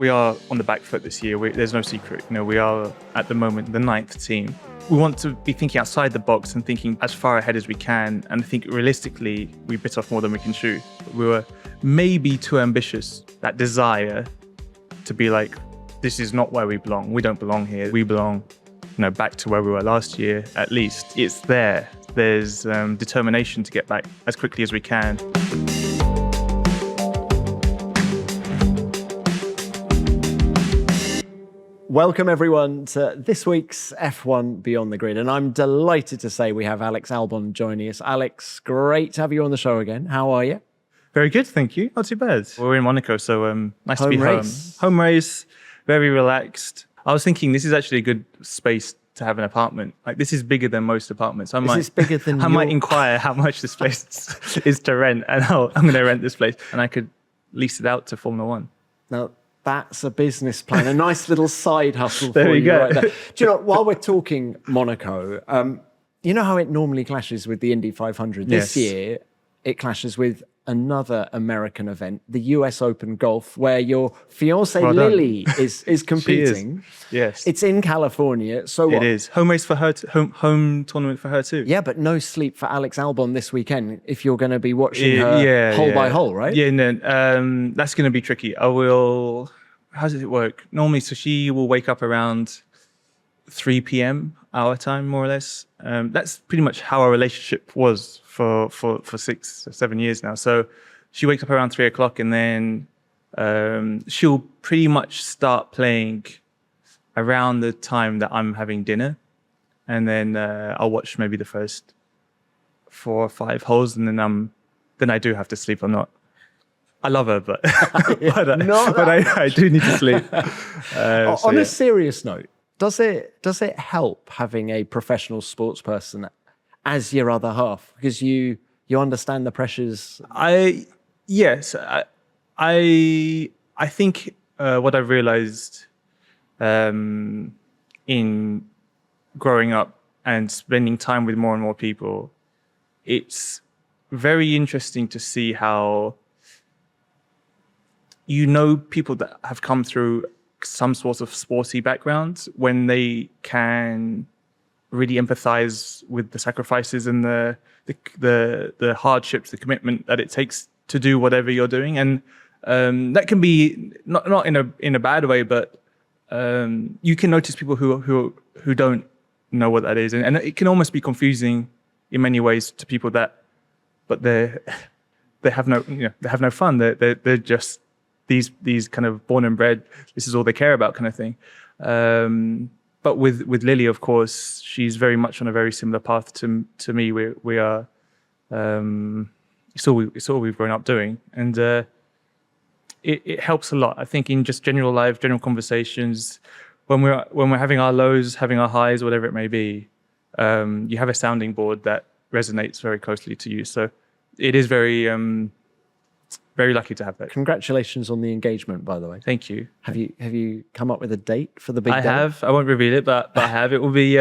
We are on the back foot this year. There's no secret. We are at the moment the 9th team. We want to be thinking outside the box and thinking as far ahead as we can. And I think realistically, we bit off more than we can chew. We were maybe too ambitious. That desire to be like, this is not where we belong. We don't belong here. We belong, back to where we were last year. At least it's there. There's determination to get back as quickly as we can. Welcome everyone to this week's F1 Beyond the Grid, and I'm delighted to say we have Alex Albon joining us. Alex, great to have you on the show again. How are you? Very good, thank you. Not too bad. We're in Monaco, so nice to be race. Home race, very relaxed. I was thinking this is actually a good space to have an apartment. Like, this is bigger than most apartments. I might inquire how much this place is to rent, and I'm going to rent this place, and I could lease it out to Formula One. Now, that's a business plan, a nice little side hustle there for we you go. right there. Do you know, while we're talking Monaco, you know how it normally clashes with the Indy 500? This year, it clashes with another American event, the US Open Golf, where your fiancée Lily is competing. Yes. It's in California. So it is. Home race for her, home tournament for her too. Yeah, but no sleep for Alex Albon this weekend if you're going to be watching her hole by hole, right? Yeah, no, that's going to be tricky. How does it work? Normally, so she will wake up around 3 p.m. our time, more or less. That's pretty much how our relationship was for 6 or 7 years now. So she wakes up around 3 o'clock, and then she'll pretty much start playing around the time that I'm having dinner. And then I'll watch maybe the first 4 or 5 holes, and then I do have to sleep. I love her, but I do need to sleep. On a serious note, does it help having a professional sports person as your other half, because you understand the pressures? Yes, I think what I've realized in growing up and spending time with more and more people, it's very interesting to see how people that have come through some sort of sporty background, when they can really empathize with the sacrifices and the hardships, the commitment that it takes to do whatever you're doing. And that can be not in a bad way, but you can notice people who don't know what that is. And it can almost be confusing in many ways to people but they have no fun. They're just these kind of born and bred, this is all they care about kind of thing. But with Lily, of course, she's very much on a very similar path to me. We are, it's all we've grown up doing. And it helps a lot, I think, in just general life, general conversations, when we're having our lows, having our highs, whatever it may be, you have a sounding board that resonates very closely to you. So it is very lucky to have that. Congratulations on the engagement, by the way. Thank you. Have you come up with a date for the big day? I have. I won't reveal it, but I have. It will be.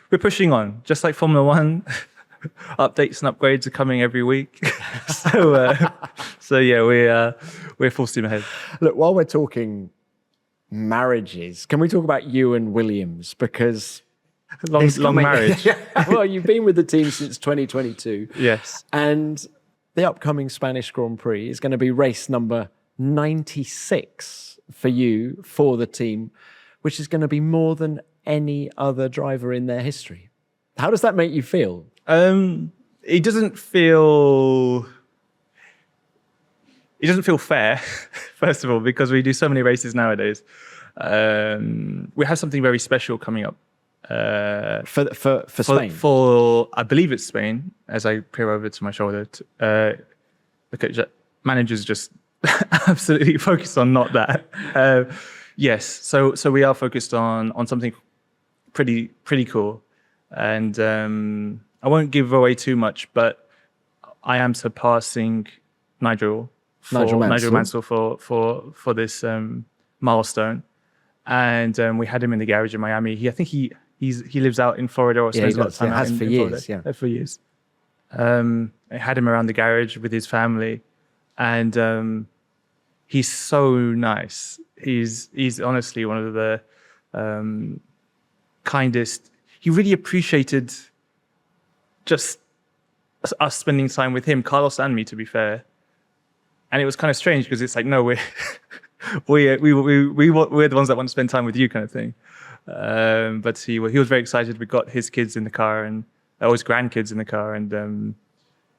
We're pushing on, just like Formula One. Updates and upgrades are coming every week. So yeah, we're full steam ahead. Look, while we're talking marriages, can we talk about you and Williams? Because long marriage. Well, you've been with the team since 2022. Yes. And the upcoming Spanish Grand Prix is going to be race number 96 for you, for the team, which is going to be more than any other driver in their history. How does that make you feel? It doesn't feel fair, first of all, because we do so many races nowadays. We have something very special coming up. For Spain? For I believe it's Spain, as I peer over to my shoulder. Look at managers just absolutely focused on not that. Yes, so we are focused on something pretty cool. And I won't give away too much, but I am surpassing Nigel Mansell for this milestone. And we had him in the garage in Miami. I think he lives out in Florida, or spends a lot of time out in Florida. For years. I had him around the garage with his family, and he's so nice. He's honestly one of the kindest. He really appreciated just us spending time with him, Carlos and me, to be fair. And it was kind of strange because it's like, no, we're we're the ones that want to spend time with you, kind of thing. But he was very excited. We got his kids in the car and his grandkids in the car, and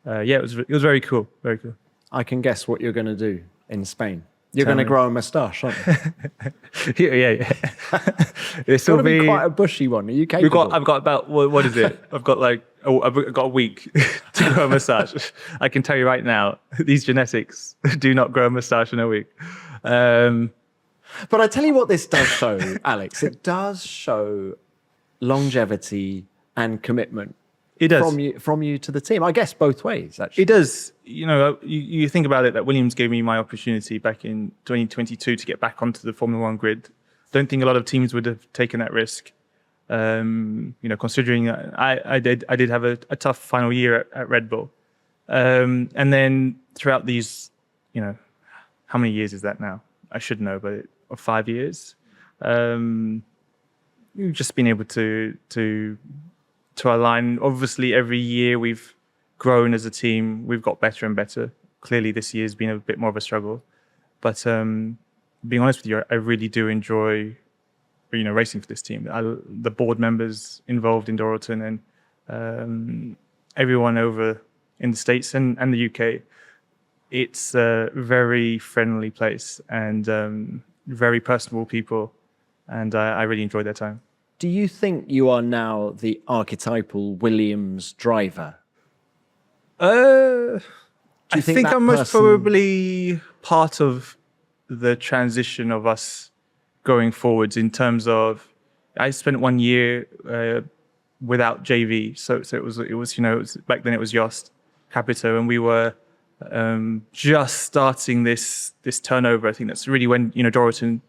it was very cool, very cool. I can guess what you're going to do in Spain. You're going to grow a moustache, aren't you? yeah. This will be quite a bushy one. Are you capable? I've got about what is it? I've got a week to grow a moustache. I can tell you right now, these genetics do not grow a moustache in a week. But I tell you what this does show, Alex. It does show longevity and commitment. It does. From you to the team. I guess both ways, actually. It does. You think about it, that Williams gave me my opportunity back in 2022 to get back onto the Formula One grid. Don't think a lot of teams would have taken that risk. Considering I did have a tough final year at Red Bull. And then throughout these, how many years is that now? I should know, but 5 years. You've just been able to align. Obviously, every year we've grown as a team. We've got better and better. Clearly, this year's been a bit more of a struggle. But being honest with you, I really do enjoy, racing for this team. The board members involved in Dorilton and everyone over in the States and the UK. It's a very friendly place and very personable people. And I really enjoyed their time. Do you think you are now the archetypal Williams driver? I think I'm most probably part of the transition of us going forwards in terms of, I spent 1 year without JV. So it was back then it was Yost, Capito, and we were just starting this turnover. I think that's really when, Dorilton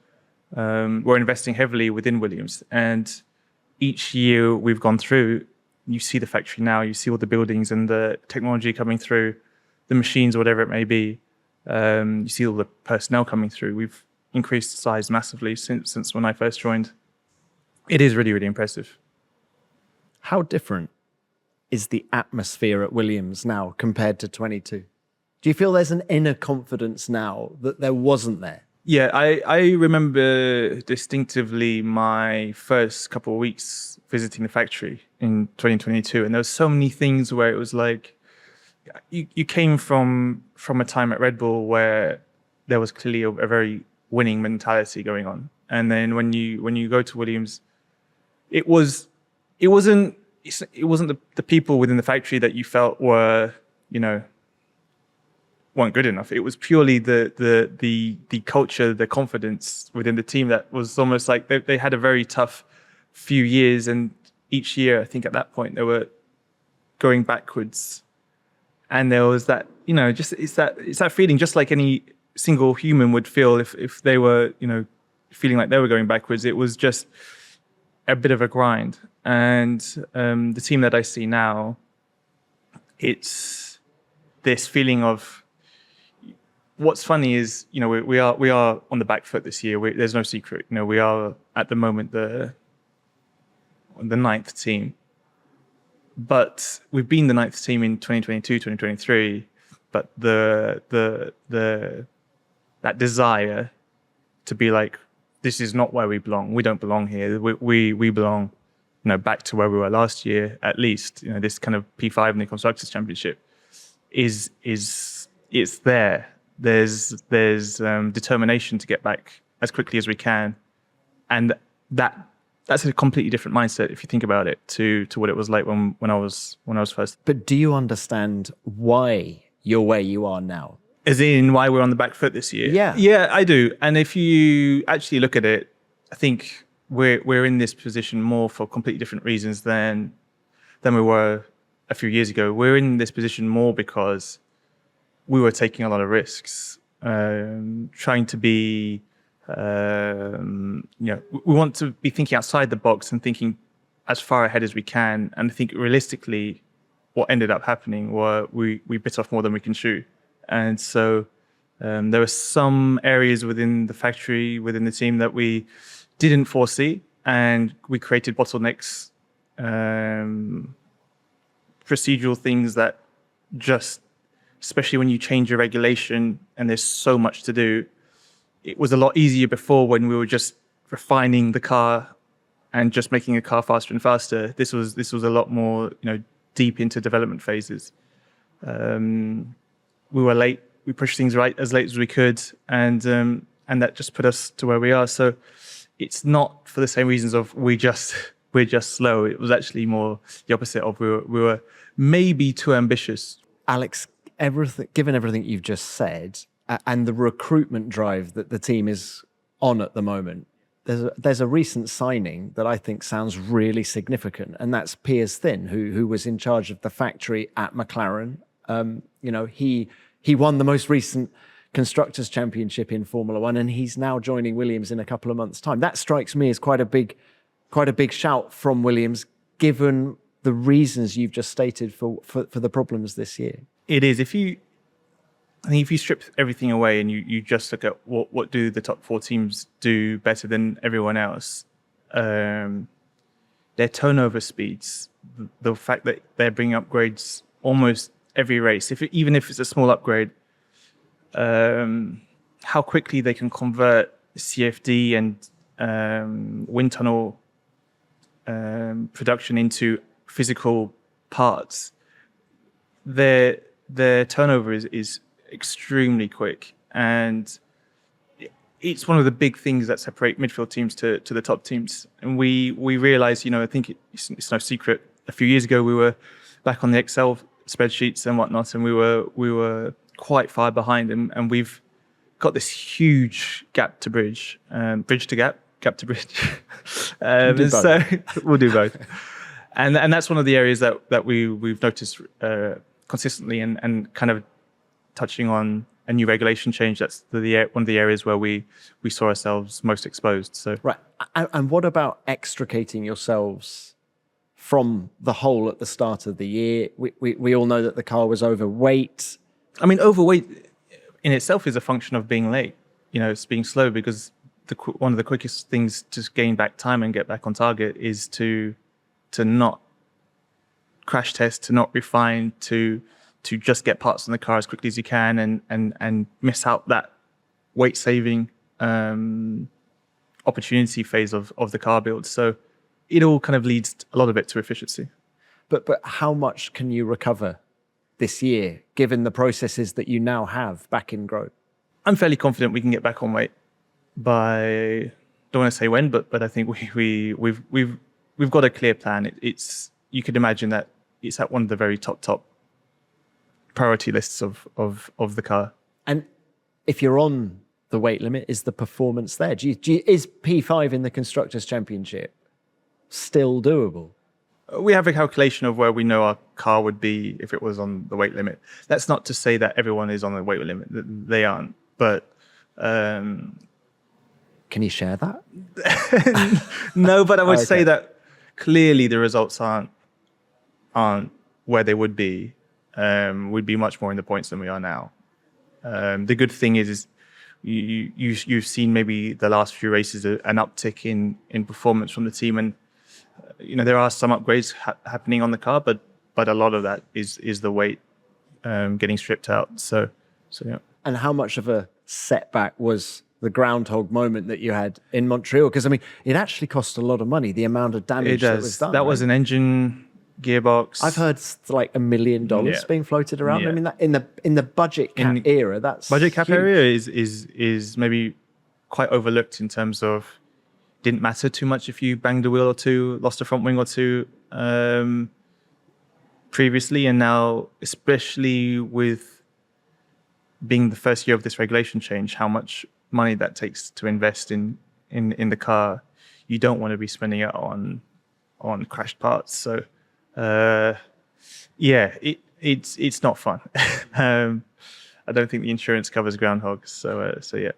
we're investing heavily within Williams, and each year we've gone through, you see the factory now, you see all the buildings and the technology coming through, the machines, whatever it may be. You see all the personnel coming through. We've increased size massively since when I first joined. It is really, really impressive. How different is the atmosphere at Williams now compared to 22? Do you feel there's an inner confidence now that there wasn't there? Yeah, I remember distinctively my first couple of weeks visiting the factory in 2022, and there were so many things where it was like, you came from a time at Red Bull where there was clearly a very winning mentality going on, and then when you go to Williams, it wasn't the people within the factory that you felt were weren't good enough. It was purely the culture, the confidence within the team that was almost like they had a very tough few years, and each year I think at that point they were going backwards, and there was that it's that feeling just like any single human would feel if they were feeling like they were going backwards. It was just a bit of a grind, and the team that I see now, it's this feeling of. What's funny is, we are on the back foot this year. There's no secret. We are at the moment the 9th team, but we've been the 9th team in 2022, 2023. But that desire to be like, this is not where we belong. We don't belong here. We belong, back to where we were last year at least. This kind of P5 in the Constructors' Championship is there. There's determination to get back as quickly as we can, and that's a completely different mindset if you think about it to what it was like when I was first. But do you understand why you're where you are now? As in why we're on the back foot this year? Yeah, I do. And if you actually look at it, I think we're in this position more for completely different reasons than we were a few years ago. We're in this position more because we were taking a lot of risks, trying to be, we want to be thinking outside the box and thinking as far ahead as we can. And I think realistically, what ended up happening were we bit off more than we can chew. And so There were some areas within the factory, within the team that we didn't foresee, and we created bottlenecks, procedural things that just, especially when you change your regulation and there's so much to do, it was a lot easier before when we were just refining the car and just making a car faster and faster. This was a lot more, deep into development phases. We were late. We pushed things right as late as we could, and that just put us to where we are. So it's not for the same reasons of we're just slow. It was actually more the opposite of we were maybe too ambitious. Alex, given everything you've just said and the recruitment drive that the team is on at the moment, there's a recent signing that I think sounds really significant, and that's Piers Thin, who was in charge of the factory at McLaren. He won the most recent Constructors' Championship in Formula One, and he's now joining Williams in a couple of months' time. That strikes me as quite a big shout from Williams, given the reasons you've just stated for the problems this year. It is. If you strip everything away and you just look at what do the top 4 teams do better than everyone else, their turnover speeds, the fact that they're bringing upgrades almost every race, even if it's a small upgrade, how quickly they can convert CFD and wind tunnel production into physical parts. Their turnover is extremely quick, and it's one of the big things that separate midfield teams to the top teams. And we realized, I think it's no secret, a few years ago we were back on the Excel spreadsheets and whatnot, and we were quite far behind, and we've got this huge gap to bridge, bridge to gap to bridge. So we'll do both. And that's one of the areas that we've noticed consistently, and kind of touching on a new regulation change. That's one of the areas where we saw ourselves most exposed. So right. And what about extricating yourselves from the hole at the start of the year? We all know that the car was overweight. I mean, overweight in itself is a function of being late. It's being slow, because one of the quickest things to gain back time and get back on target is to not crash test, to not refine, to just get parts in the car as quickly as you can, and miss out that weight saving opportunity phase of the car build. So it all kind of leads a lot of it to efficiency. But how much can you recover this year, given the processes that you now have back in Grove? I'm fairly confident we can get back on weight by, don't want to say when, but I think we've got a clear plan. You could imagine that it's at one of the very top priority lists of the car. And if you're on the weight limit, is the performance there? Is P5 in the Constructors' Championship still doable? We have a calculation of where we know our car would be if it was on the weight limit. That's not to say that everyone is on the weight limit. They aren't. But can you share that? No, but I would say that clearly the results aren't where they would be. We'd be much more in the points than we are now. The good thing is you've seen maybe the last few races an uptick in performance from the team, and there are some upgrades happening on the car, but a lot of that is the weight getting stripped out. So yeah. And how much of a setback was the groundhog moment that you had in Montreal? Because it actually cost a lot of money, the amount of damage that was done. That was an engine, gearbox. I've heard like $1 million being floated around. Yeah. That in the budget cap era, that's budget cap huge. area is maybe quite overlooked in terms of didn't matter too much if you banged a wheel or two, lost a front wing or two previously, and now, especially with being the first year of this regulation change, how much money that takes to invest in the car, you don't want to be spending it on crashed parts. So it's not fun. I don't think the insurance covers groundhogs. So yeah.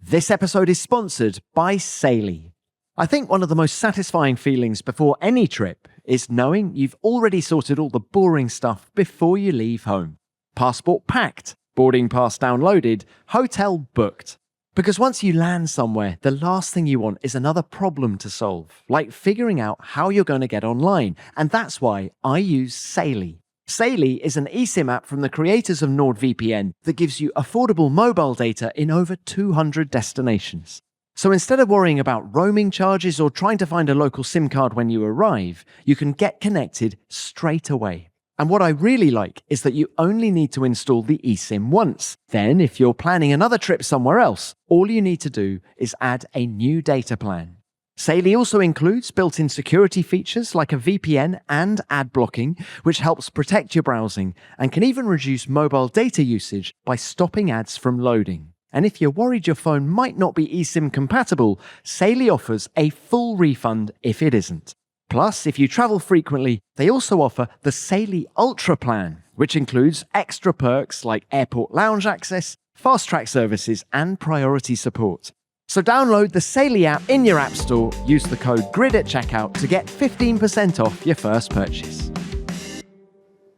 This episode is sponsored by Saily. I think one of the most satisfying feelings before any trip is knowing you've already sorted all the boring stuff before you leave home. Passport packed, Boarding pass downloaded, hotel booked. Because once you land somewhere, the last thing you want is another problem to solve, like figuring out how you're going to get online. And that's why I use Saily. Saily is an eSIM app from the creators of NordVPN that gives you affordable mobile data in over 200 destinations. So instead of worrying about roaming charges or trying to find a local SIM card when you arrive, you can get connected straight away. And what I really like is that you only need to install the eSIM once. Then, if you're planning another trip somewhere else, all you need to do is add a new data plan. Saily also includes built-in security features like a VPN and ad blocking, which helps protect your browsing and can even reduce mobile data usage by stopping ads from loading. And if you're worried your phone might not be eSIM compatible, Saily offers a full refund if it isn't. Plus, if you travel frequently, they also offer the Saily Ultra plan, which includes extra perks like airport lounge access, fast-track services, and priority support. So download the Saily app in your app store, use the code GRID at checkout to get 15% off your first purchase.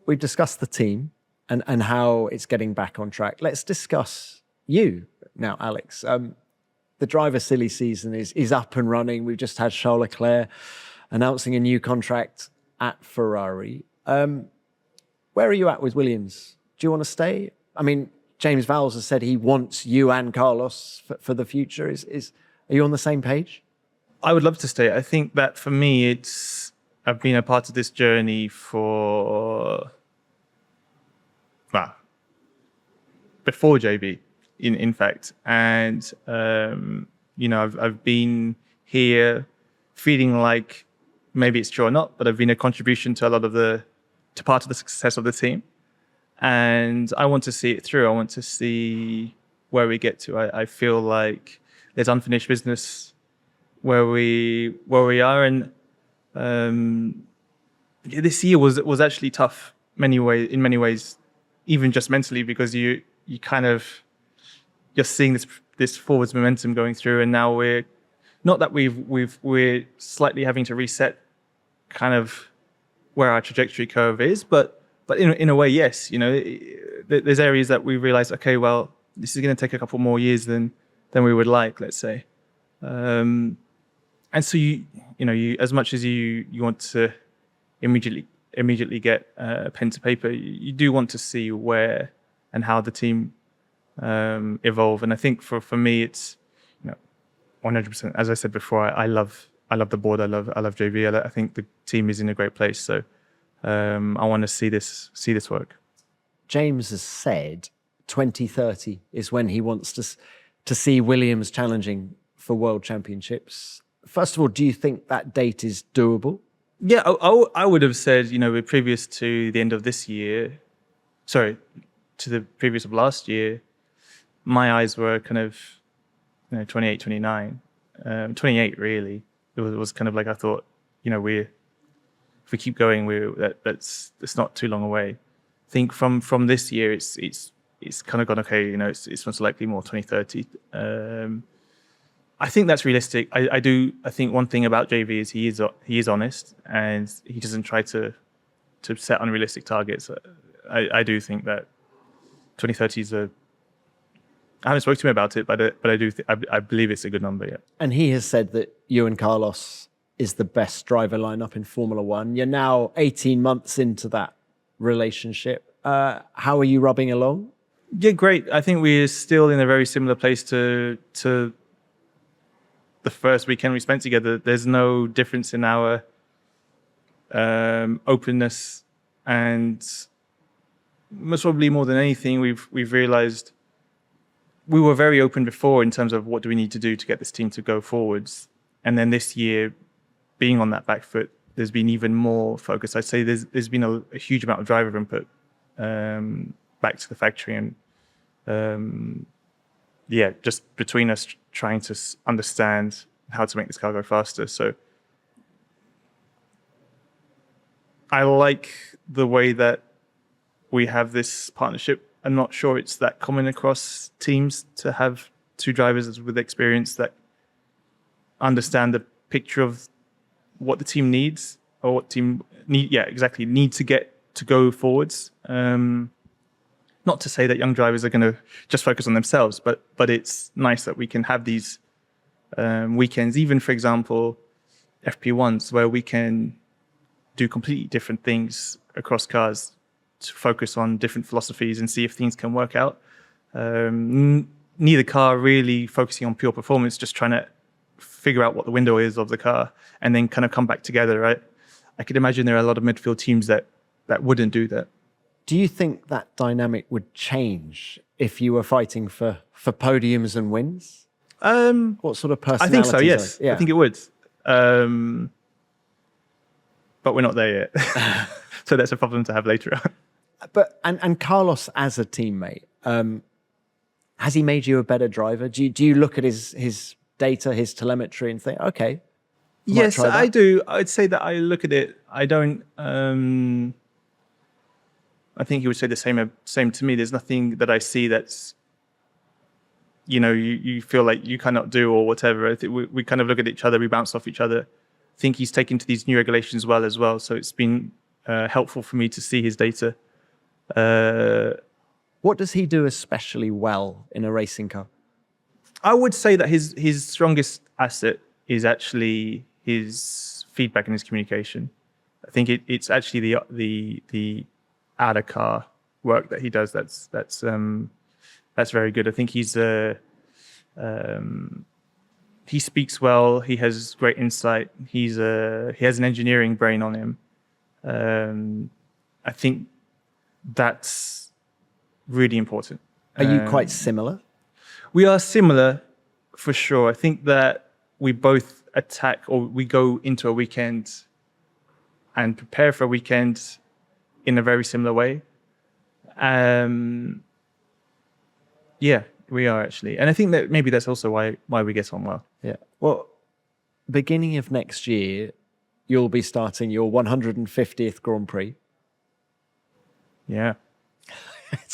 We've discussed the team and how it's getting back on track. Let's discuss you now, Alex. The driver silly season is up and running. We've just had Charles Leclerc announcing a new contract at Ferrari. Where are you at with Williams? Do you want to stay? I mean, James Vowles has said he wants you and Carlos for the future. Are you on the same page? I would love to stay. I think that for me, I've been a part of this journey before JB, in fact. And, I've been here feeling like, maybe it's true or not, but I've been a contribution to part of the success of the team. And I want to see it through. I want to see where we get to. I feel like there's unfinished business where we are. And this year was actually tough in many ways, even just mentally, because you kind of, you're seeing this forwards momentum going through. And now we're slightly having to reset kind of where our trajectory curve is, but in a way, yes, there's areas that we realize, okay, well, this is going to take a couple more years than we would like, let's say. And so you as much as you want to immediately get pen to paper, you do want to see where and how the team evolve. And I think for me, it's 100%. As I said before, I love the board. I love JB. I think the team is in a great place. So I want to see this work. James has said 2030 is when he wants to see Williams challenging for world championships. First of all, do you think that date is doable? Yeah, I would have said, previous to the end of this year, to the previous of last year, my eyes were kind of 28, 29, 28 really. It was kind of like I thought, if we keep going, that's not too long away. I think from this year, it's kind of gone okay. It's most likely more 2030. I think that's realistic. I think one thing about JV is he is honest and he doesn't try to set unrealistic targets. I do think that 2030 is I haven't spoken to him about it, but I believe it's a good number. Yeah. And he has said that you and Carlos is the best driver lineup in Formula One. You're now 18 months into that relationship. How are you rubbing along? Yeah, great. I think we're still in a very similar place to the first weekend we spent together. There's no difference in our openness, and most probably more than anything, we've realized we were very open before in terms of what do we need to do to get this team to go forwards. And then this year, being on that back foot, there's been even more focus. I'd say there's been a huge amount of driver input back to the factory. And just between us trying to understand how to make this car go faster. So I like the way that we have this partnership. I'm not sure it's that common across teams to have two drivers with experience that understand the picture of what the team needs or what team need to get to go forwards. not to say that young drivers are going to just focus on themselves, but it's nice that we can have these weekends, even for example, FP1s, where we can do completely different things across cars to focus on different philosophies and see if things can work out. Neither car really focusing on pure performance, just trying to figure out what the window is of the car and then kind of come back together, right? I could imagine there are a lot of midfield teams that wouldn't do that. Do you think that dynamic would change if you were fighting for podiums and wins? What sort of personality? I think so, yes. Yeah. I think it would. But we're not there yet. So that's a problem to have later on. But and Carlos as a teammate, has he made you a better driver? Do you look at his data, his telemetry, and think, okay? Yes, I do. I'd say that I look at it. I don't. I think he would say the same to me. There's nothing that I see that's, you feel like you cannot do or whatever. I think we kind of look at each other. We bounce off each other. I think he's taken to these new regulations as well. So it's been helpful for me to see his data. What does he do especially well in a racing car? I would say that his strongest asset is actually his feedback and his communication. I think it's actually the out of car work that he does that's very good. I think he speaks well. He has great insight. He has an engineering brain on him. I think that's really important. Are you quite similar? We are similar, for sure. I think that we both attack, or we go into a weekend and prepare for a weekend in a very similar way. Yeah, we are actually. And I think that maybe that's also why we get on well. Yeah. Well, beginning of next year, you'll be starting your 150th Grand Prix. Yeah. It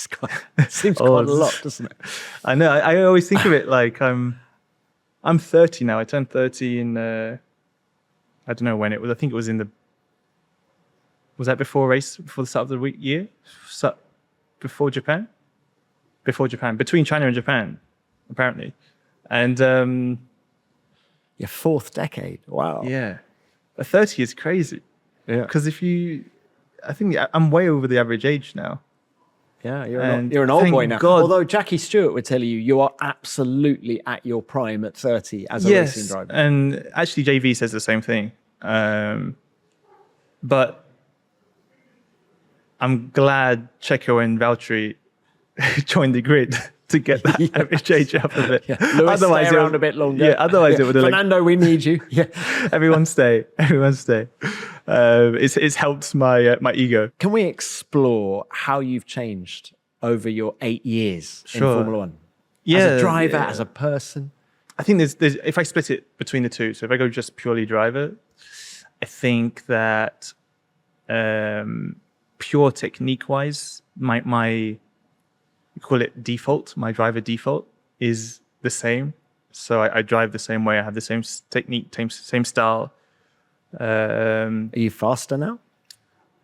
seems quite a lot, doesn't it? I know. I always think of it like I'm 30 now. I turned 30 in, I don't know when it was. I think it was was that before the start of the year? Before Japan? Before Japan. Between China and Japan, apparently. And your fourth decade. Wow. Yeah. But 30 is crazy. Yeah. Because I think I'm way over the average age now. Yeah, you're an old boy now. God. Although Jackie Stewart would tell you are absolutely at your prime at 30 as a racing driver. And actually JV says the same thing. But I'm glad Checo and Valtteri joined the grid to get that average age up a bit. Yeah. Lewis, otherwise, stay around a bit longer. Yeah, otherwise it would have Fernando, we need you. Yeah. Everyone stay. It's helped my ego. Can we explore how you've changed over your 8 years in Formula One? Yeah, as a driver, as a person? I think there's if I split it between the two, so if I go just purely driver, I think that pure technique-wise, my call it default, my driver default is the same. So I drive the same way. I have the same technique, same style. Are you faster now?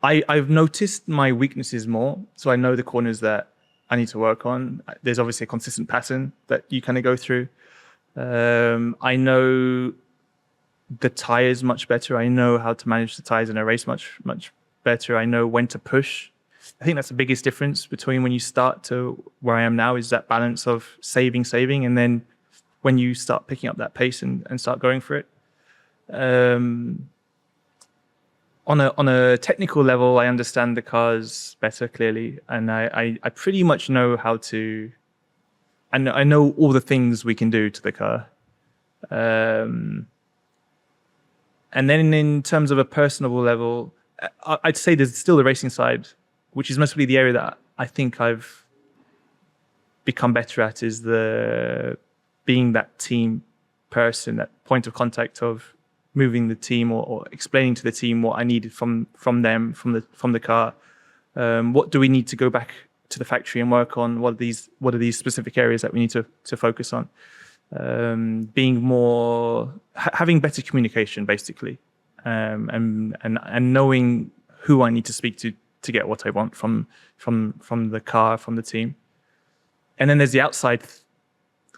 I've noticed my weaknesses more. So I know the corners that I need to work on. There's obviously a consistent pattern that you kind of go through. I know the tires much better. I know how to manage the tires in a race much better. I know when to push. I think that's the biggest difference between when you start to where I am now, is that balance of saving, and then when you start picking up that pace and start going for it. On a technical level, I understand the cars better clearly, and I pretty much know how to. I know all the things we can do to the car. And then in terms of a personable level, I'd say there's still the racing side, which is mostly the area that I think I've become better at, is being that team person, that point of contact of moving the team or explaining to the team what I needed from them, from the car. What do we need to go back to the factory and work on? What are these specific areas that we need to focus on? Being more, having better communication, basically, and knowing who I need to speak to to get what I want from the car, from the team. And then there's the outside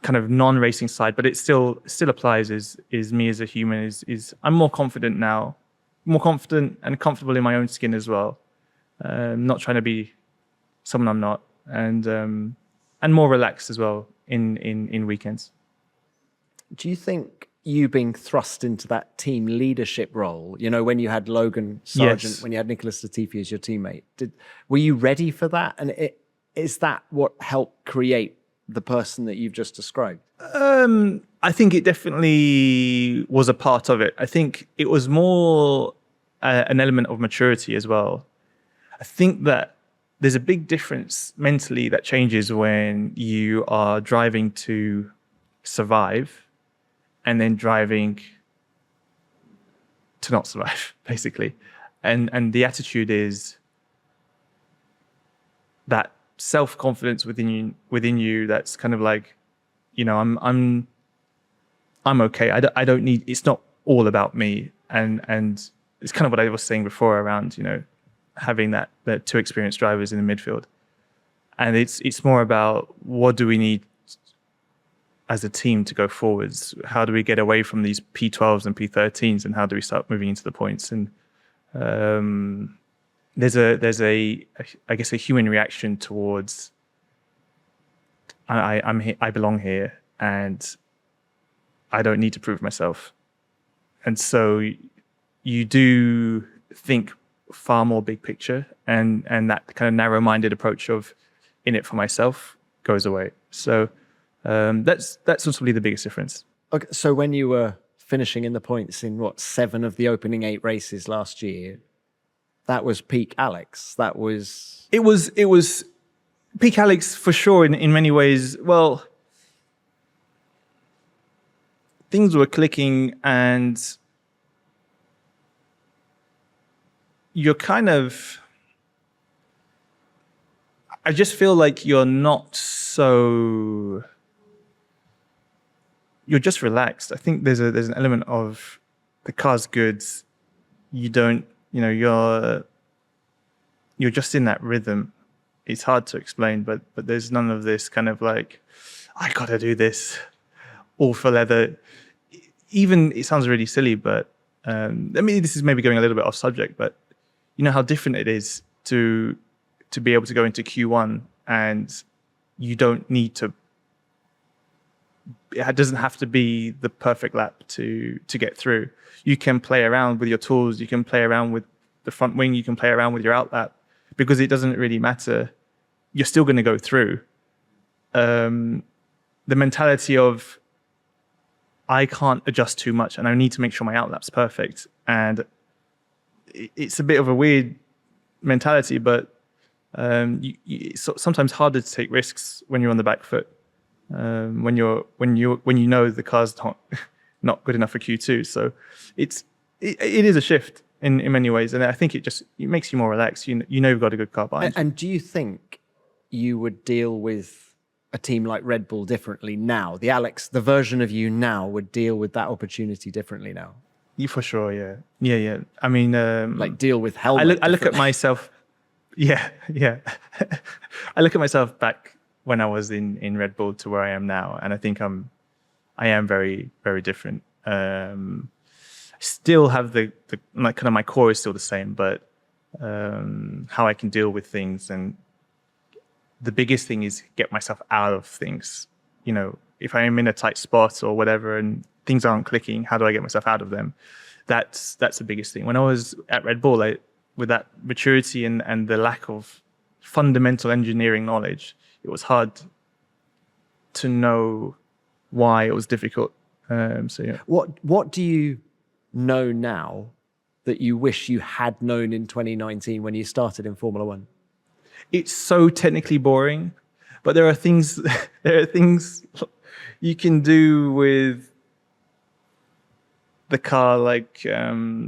kind of non-racing side, but it still applies. Is me as a human is I'm more confident now, more confident and comfortable in my own skin as well. Not trying to be someone I'm not, and more relaxed as well in weekends. Do you think you being thrust into that team leadership role, when you had Logan Sargent, Yes. when you had Nicholas Latifi as your teammate, were you ready for that? And is that what helped create the person that you've just described? I think it definitely was a part of it. I think it was more an element of maturity as well. I think that there's a big difference mentally that changes when you are driving to survive and then driving to not survive, basically. And the attitude is that self-confidence within you that's kind of like, I'm okay. I don't need, it's not all about me. And it's kind of what I was saying before around, having the two experienced drivers in the midfield. And it's more about what do we need as a team to go forwards? How do we get away from these P12s and P13s, and how do we start moving into the points? And there's a I guess a human reaction towards I'm here, I belong here, and I don't need to prove myself. And so you do think far more big picture, and that kind of narrow-minded approach of in it for myself goes away. So that's possibly the biggest difference. Okay, so when you were finishing in the points in 7 of the opening 8 races last year, that was peak Alex. It was peak Alex for sure in many ways. Well, things were clicking, and you're kind of, I just feel like you're just relaxed. I think there's an element of the car's good. You don't, you're just in that rhythm. It's hard to explain, but there's none of this kind of like, I gotta do this all for leather. Even, it sounds really silly, but this is maybe going a little bit off subject, but you know how different it is to be able to go into Q1 and you don't need to, it doesn't have to be the perfect lap to get through. You can play around with your tools, you can play around with the front wing, you can play around with your out lap, because it doesn't really matter. You're still going to go through. The mentality of, I can't adjust too much and I need to make sure my outlap's perfect. And it's a bit of a weird mentality, but it's sometimes harder to take risks when you're on the back foot. When you know the car's not good enough for Q2. So it is a shift in many ways, and I think it makes you more relaxed. You know you've got a good car behind you. And do you think you would deal with a team like Red Bull differently now? The version of you now would deal with that opportunity differently now? You for sure, yeah. I mean, like deal with helmet. I look at myself. Yeah. I look at myself back when I was in Red Bull to where I am now, and I think I am very, very different. I still have the kind of my core is still the same, but how I can deal with things, and the biggest thing is get myself out of things. If I am in a tight spot or whatever and things aren't clicking, how do I get myself out of them? That's the biggest thing. When I was at Red Bull, with that maturity and the lack of fundamental engineering knowledge, it was hard to know why it was difficult. So yeah. What do you know now that you wish you had known in 2019 when you started in Formula One? It's so technically boring, but there are things you can do with the car, like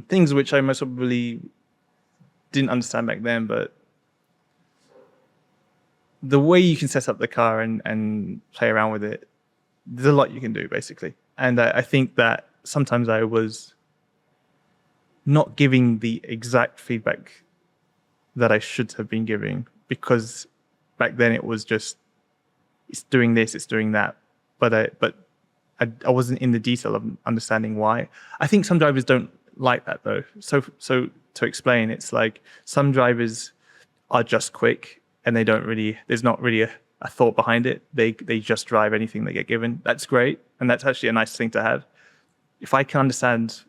things which I most probably didn't understand back then, but the way you can set up the car and play around with it, there's a lot you can do, basically. And I think that sometimes I was not giving the exact feedback that I should have been giving, because back then it was just, it's doing this, it's doing that. But I wasn't in the detail of understanding why. I think some drivers don't like that though. So to explain, it's like some drivers are just quick and there's not really a thought behind it. They just drive anything they get given. That's great. And that's actually a nice thing to have. If I can understand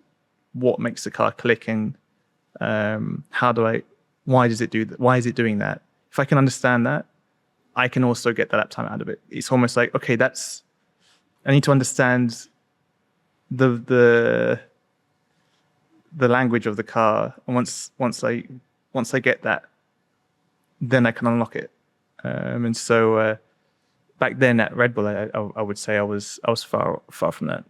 what makes the car click and why is it doing that? If I can understand that, I can also get the lap time out of it. It's almost like, okay, I need to understand the language of the car. And once I get that, then I can unlock it. And so back then at Red Bull, I would say I was far from that.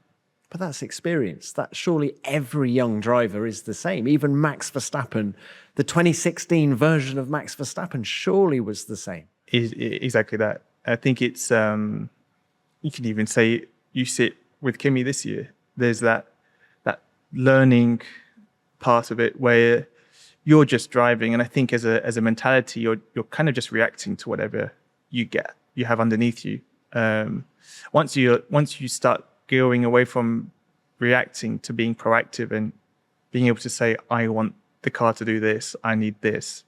But that's experience. That surely every young driver is the same. Even Max Verstappen, the 2016 version of Max Verstappen surely was the same. Exactly that. I think it's, you can even say you sit with Kimi this year. There's that learning part of it where you're just driving. And I think as a mentality, you're kind of just reacting to whatever you have underneath you. Once you start going away from reacting to being proactive and being able to say, I want the car to do this, I need this,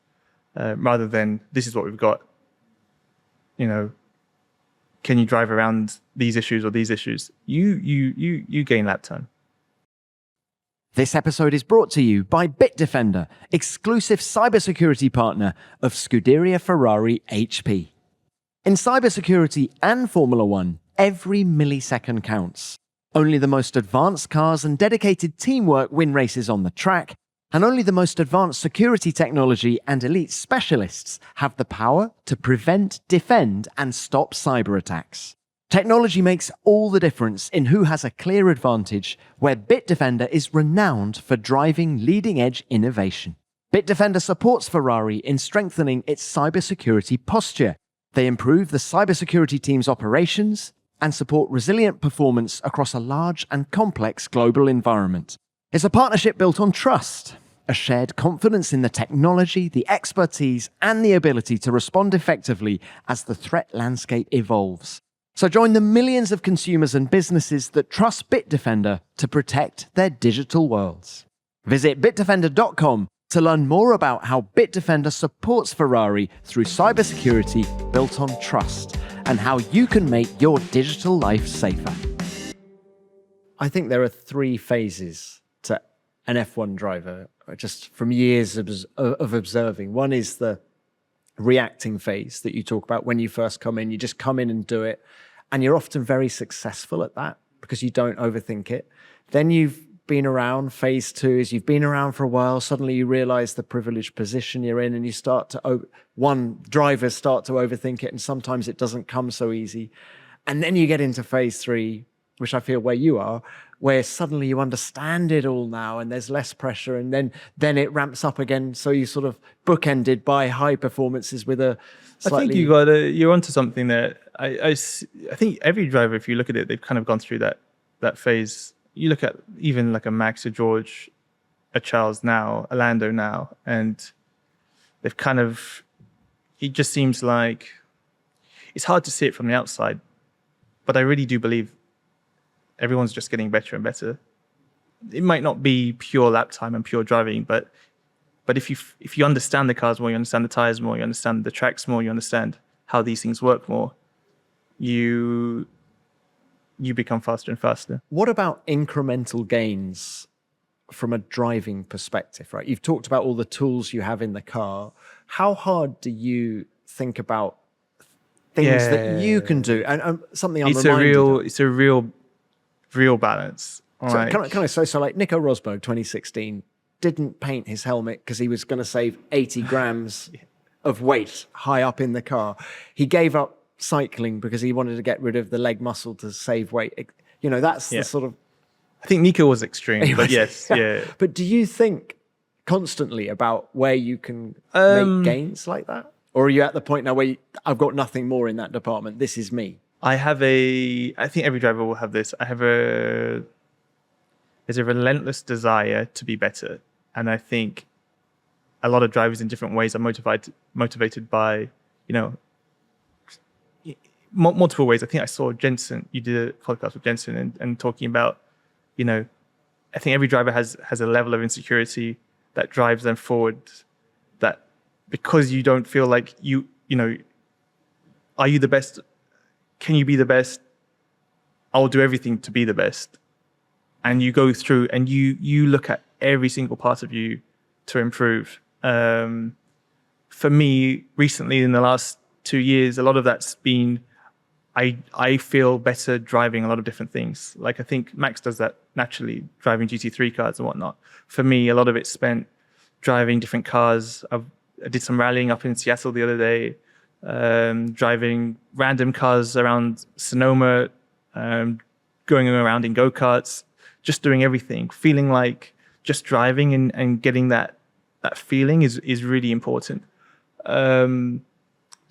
rather than this is what we've got. Can you drive around these issues or these issues? You gain lap time. This episode is brought to you by Bitdefender, exclusive cybersecurity partner of Scuderia Ferrari HP. In cybersecurity and Formula One, every millisecond counts. Only the most advanced cars and dedicated teamwork win races on the track, and only the most advanced security technology and elite specialists have the power to prevent, defend, and stop cyber attacks. Technology makes all the difference in who has a clear advantage, where Bitdefender is renowned for driving leading-edge innovation. Bitdefender supports Ferrari in strengthening its cybersecurity posture. They improve the cybersecurity team's operations and support resilient performance across a large and complex global environment. It's a partnership built on trust, a shared confidence in the technology, the expertise, and the ability to respond effectively as the threat landscape evolves. So join the millions of consumers and businesses that trust Bitdefender to protect their digital worlds. Visit bitdefender.com to learn more about how Bitdefender supports Ferrari through cybersecurity built on trust, and how you can make your digital life safer. I think there are 3 phases to an F1 driver, just from years of observing. One is the reacting phase that you talk about. When you first come in, you just come in and do it. And you're often very successful at that because you don't overthink it. Then you've been around. Phase 2 is you've been around for a while. Suddenly you realize the privileged position you're in, and you start to, drivers start to overthink it, and sometimes it doesn't come so easy. And then you get into phase 3, which I feel where you are, where suddenly you understand it all now and there's less pressure, and then it ramps up again. So you sort of bookended by high performances with a slightly... I think you're onto something there. I think every driver, if you look at it, they've kind of gone through that phase. You look at even like a Max, a George, a Charles now, a Lando now, and they've kind of, it just seems like, it's hard to see it from the outside, but I really do believe everyone's just getting better and better. It might not be pure lap time and pure driving, but if you understand the cars more, you understand the tires more, you understand the tracks more, you understand how these things work more, you become faster and faster. What about incremental gains from a driving perspective, right? You've talked about all the tools you have in the car. How hard do you think about things that you can do? And something I'm reminded of. It's a real balance. So can I say, so like Nico Rosberg, 2016, didn't paint his helmet because he was going to save 80 grams of weight high up in the car. He gave up cycling because he wanted to get rid of the leg muscle to save weight. That's the sort of... I think Nico was extreme, but yes, yeah. But do you think constantly about where you can make gains like that? Or are you at the point now where I've got nothing more in that department, this is me? I think every driver will have this. There's a relentless desire to be better. And I think a lot of drivers in different ways are motivated by, multiple ways. I think I saw Jensen, you did a podcast with Jensen and talking about, I think every driver has a level of insecurity that drives them forward, that because you don't feel like are you the best? Can you be the best? I'll do everything to be the best. And you go through and you look at every single part of you to improve. For me, recently in the last 2 years, a lot of that's been, I feel better driving a lot of different things. Like I think Max does that naturally, driving GT3 cars and whatnot. For me, a lot of it's spent driving different cars. I did some rallying up in Seattle the other day, driving random cars around Sonoma, going around in go-karts, just doing everything, feeling like just driving and getting that feeling is really important. The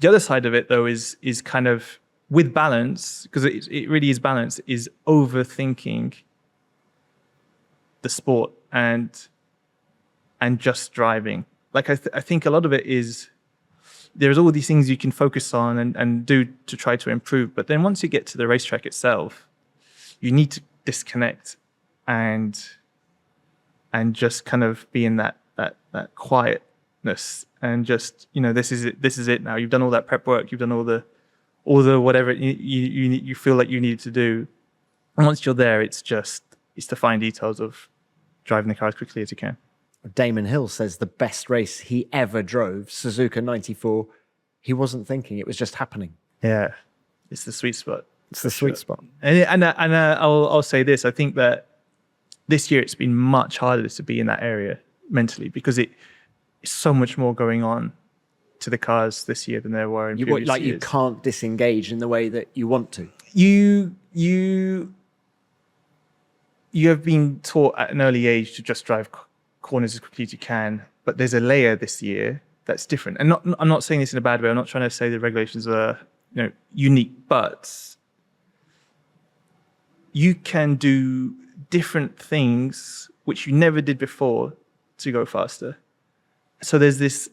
other side of it, though, is kind of with balance, because it really is balance, is overthinking the sport and just driving. Like I think a lot of it is there's all these things you can focus on and do to try to improve. But then once you get to the racetrack itself, you need to disconnect and just kind of be in that quietness and just, this is it now. You've done all that prep work. You've done all the whatever you feel like you need to do. And once you're there, it's the fine details of driving the car as quickly as you can. Damon Hill says the best race he ever drove, Suzuka 94, he wasn't thinking, it was just happening. Yeah, it's the sweet spot. It's the sweet spot. And I'll say this, I think that this year it's been much harder to be in that area mentally because it's so much more going on to the cars this year than there were in previous years. You can't disengage in the way that you want to. You have been taught at an early age to just drive corners as quickly as you can, but there's a layer this year that's different. And I'm not saying this in a bad way. I'm not trying to say the regulations are unique, but you can do different things which you never did before to go faster. So there's this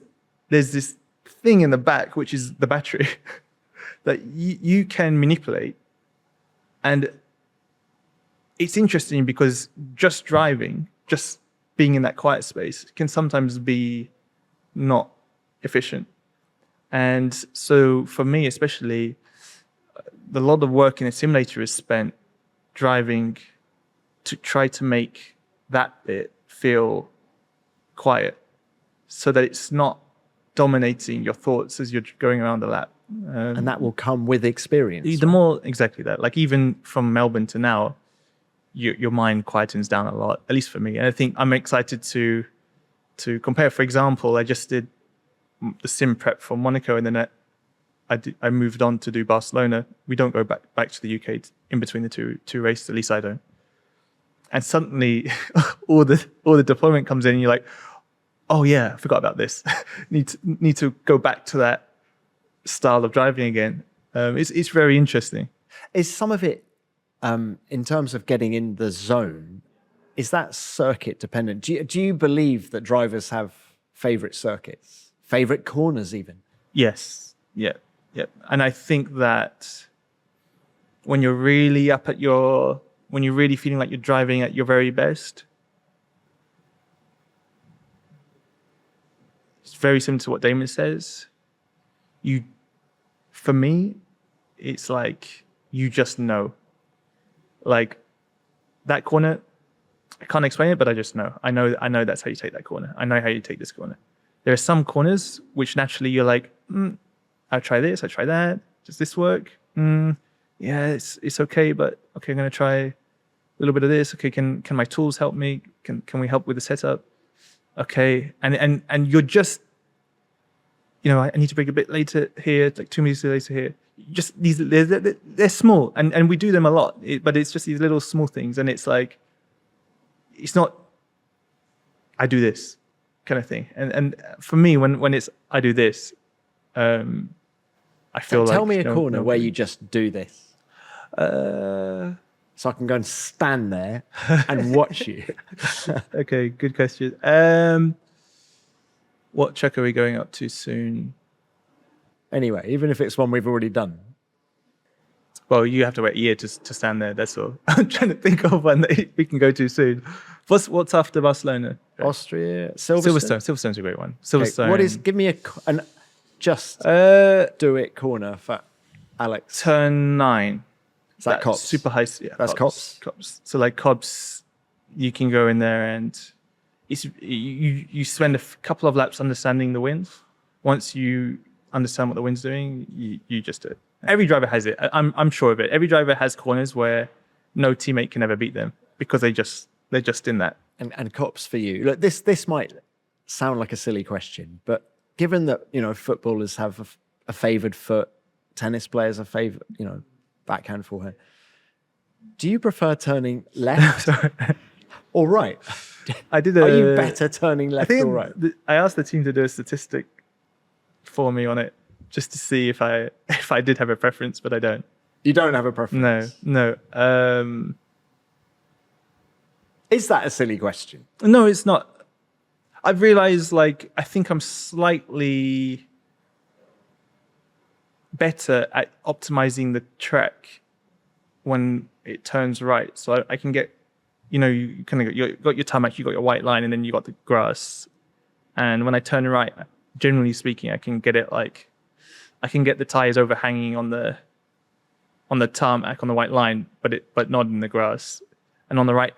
thing in the back, which is the battery, that you can manipulate. And it's interesting because just driving, just being in that quiet space can sometimes be not efficient. And so for me, especially, a lot of work in a simulator is spent driving to try to make that bit feel quiet so that it's not dominating your thoughts as you're going around the lap. And that will come with experience. The more, exactly that. Like even from Melbourne to now, your mind quietens down a lot, at least for me. And I think I'm excited to compare. For example, I just did the sim prep for Monaco, and then I moved on to do Barcelona. We don't go back to the UK in between the two races, at least I don't. And suddenly, all the deployment comes in, and you're like, oh yeah, I forgot about this. need to go back to that style of driving again. It's very interesting. Is some of it, in terms of getting in the zone, is that circuit dependent? Do you believe that drivers have favorite circuits, favorite corners even? Yes. Yeah. And I think that when you're really when you're really feeling like you're driving at your very best, it's very similar to what Damon says. For me, it's like you just know. Like that corner, I can't explain it, but I just know. I know that's how you take that corner. I know how you take this corner. There are some corners which naturally you're like, I'll try this, I'll try that. Does this work? Yeah, it's okay, but okay, I'm gonna try a little bit of this. Okay, can my tools help me? Can we help with the setup? Okay, and you're just, I need to break a bit later here, like 2 minutes later here. Just these, they're small, and we do them a lot, but it's just these little small things, and it's like, it's not, I do this kind of thing. And for me, when it's I do this, I feel like. Tell me a corner where you just do this. So I can go and stand there and watch you. Okay, good question. What track are we going up to soon? Anyway, even if it's one we've already done. Well, you have to wait a year to stand there. That's all. I'm trying to think of one that we can go to soon. What's after Barcelona? Austria, Silverstone. Silverstone's a great one. Silverstone. Okay, what is? Give me an just do it corner for Alex. Turn 9. Is that Cusp? Super high. Yeah, That's Cusp. Cusp. So like Cusp, you can go in there and you spend a couple of laps understanding the wind. Once you understand what the wind's doing, you just do it. Every driver has it. I'm sure of it. Every driver has corners where no teammate can ever beat them because they're just in that. And Cusp for you. Look, this might sound like a silly question, but given that footballers have a favoured foot, tennis players a favoured backhand, forehand. Do you prefer turning left or right? Are you better turning left or right? I asked the team to do a statistic for me on it, just to see if I did have a preference, but I don't. You don't have a preference? No. Is that a silly question? No, it's not. I've realized, I think I'm slightly better at optimizing the track when it turns right. So I can get, you kind of got your tarmac, you got your white line, and then you got the grass. And when I turn right, generally speaking, I can get it I can get the tires overhanging on the tarmac on the white line, but not in the grass. And on the right,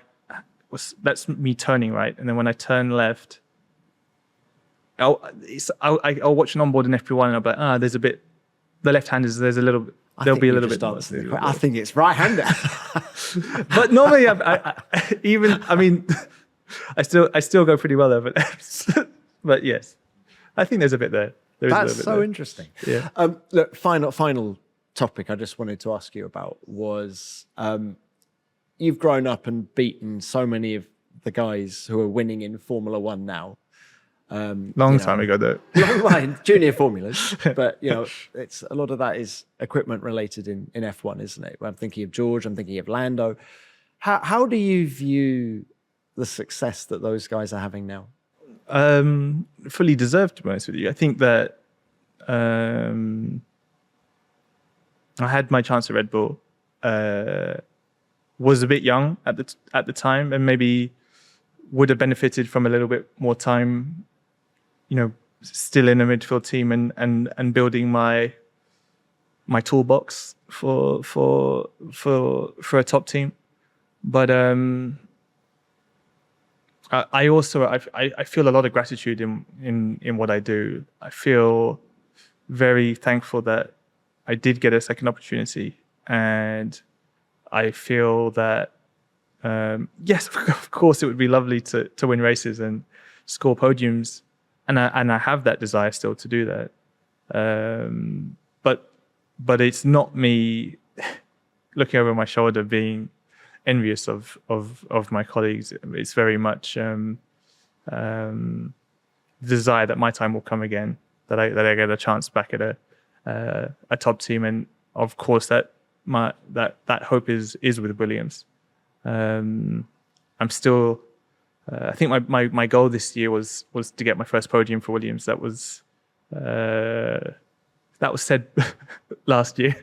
that's me turning right. And then when I turn left, I'll watch an onboard in FP1 and I'll be like, there's a bit. The left-handers, there's a little bit. There'll be a little bit. I think it's right-hander. But normally, I still go pretty well there. But yes, I think there's a bit there. That's so interesting. Yeah. Look, final topic I just wanted to ask you about was you've grown up and beaten so many of the guys who are winning in Formula One now. Long time ago, though. Long line, junior formulas, but it's a lot of that is equipment related in F1, isn't it? I'm thinking of George, I'm thinking of Lando. How do you view the success that those guys are having now? Fully deserved, to be honest with you. I think that I had my chance at Red Bull. Was a bit young at the time, and maybe would have benefited from a little bit more time. Still in a midfield team and building my toolbox for a top team. But I also I feel a lot of gratitude in what I do. I feel very thankful that I did get a second opportunity, and I feel that yes, of course, it would be lovely to win races and score podiums, and I have that desire still to do that. But it's not me looking over my shoulder being envious of my colleagues. It's very much desire that my time will come again, that I get a chance back at a top team, and of course that hope is with Williams. I'm still. I think my goal this year was to get my first podium for Williams. That was said last year.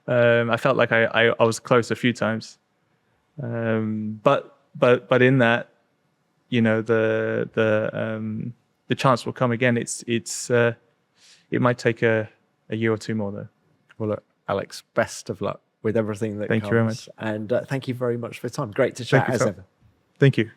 I felt like I was close a few times, but in that, the chance will come again. It might take a year or two more though. Well, look, Alex, best of luck with everything that comes. Thank you very much, and thank you very much for your time. Great to chat as ever. Thank you.